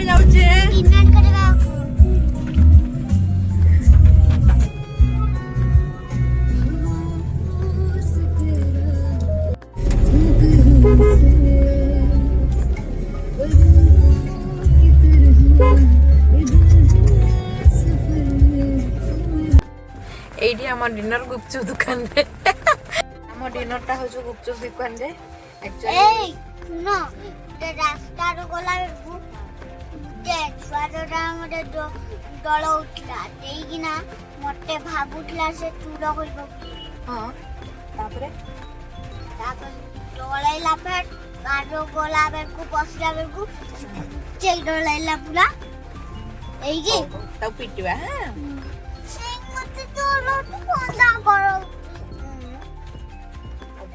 कुआडे जाउछे kidnap करेगा एठी हमर डिनर गुपचुप दुकान रे हमर डिनर ता हो जो गुपचुप दुकान रे एक्चुअली ए सुनो ते रास्ता रो गला ते छुआटा मते दळ उठला देइकिना मते भाबुतला से चूड़ा करबो हां तापरे डोळैला फेर गाडो गला बेर को पसला बेर को चेक डोळैला पूरा एगी तब पिटवा हां मते चलो तू कोंदा करो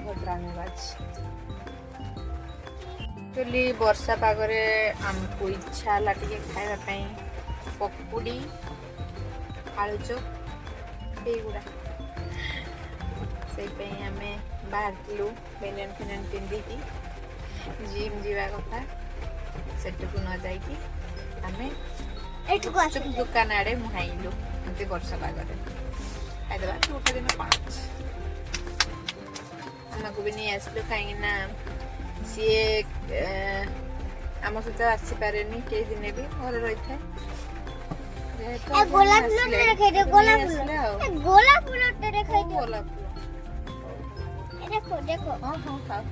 भद्रानुवाज एक्चुअली वर्षा पागरे हमको इच्छा ला टिके खाइबा पई पकुड़ी आलू चॉप एगुड़ा से पे हमें बाहर लु बेलन फेलन पिंदी की जिम जीवा कथा सेट को न जाई की हमें एठु को आसे दुकान आड़े मुहाइलु एते वर्षा पागरे आइदबा छोटा दिन 5 हमको भी नहीं आसलो कहीं ना सी आम सहित आसी पारे कई दिन भी घर रही था ए गोलाप फूल रे रखे दे गोलाप फूल ए गोलाप फूल रे रखे दे गोलाप फूल ए देखो देखो हां हां खाओ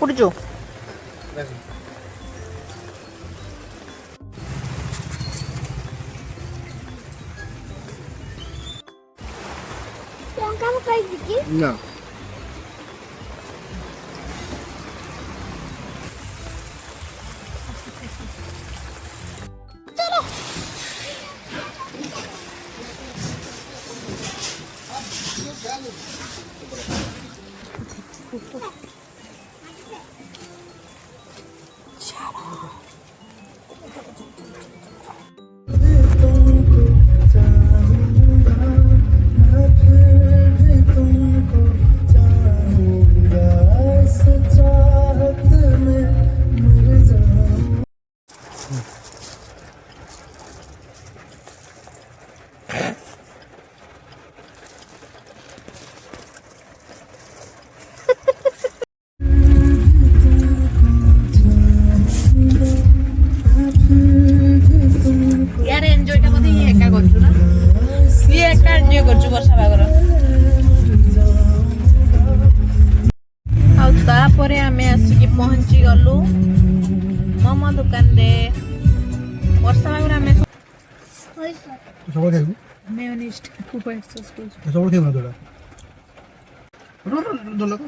उड़ जो लंका में खाई दी ना यार एन्जॉय टा बोधे ये एका करछु ना ये एका एन्जॉय करछु वर्षा बागर आ तापरे हमें आसी पहुंची गलु मोमो दुकान रे वर्षा बागर हमें होई सब खाइबू मेयोनीज ऊपर सॉस को सब खाइबू ना तोरा रो लगा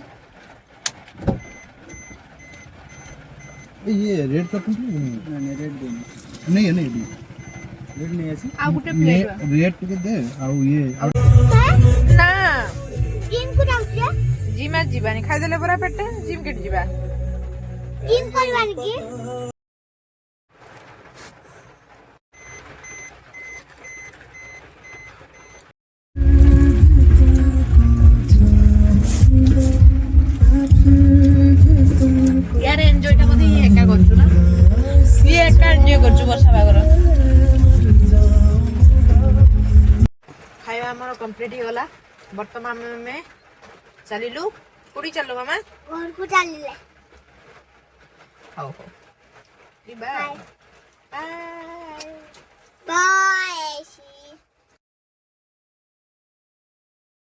ये रेड का नहीं रेड नहीं है नहीं रेड नहीं ऐसी आ गुटे प्लेट रेड के दे आ ये ना जिम को जाउछे जिम आ जीवानी खाइ देले बरा पेटे जिम केट जीवा जिम करवानी की यार एन्जॉय टा बोधे ये एका करछु ना ये एका एन्जॉय करछु वर्षा बागर खाଇବା हमर कंप्लीट हो गला वर्तमान में चलिलु पुडी चललो मामा घर को चलिले हाउ बाय बाय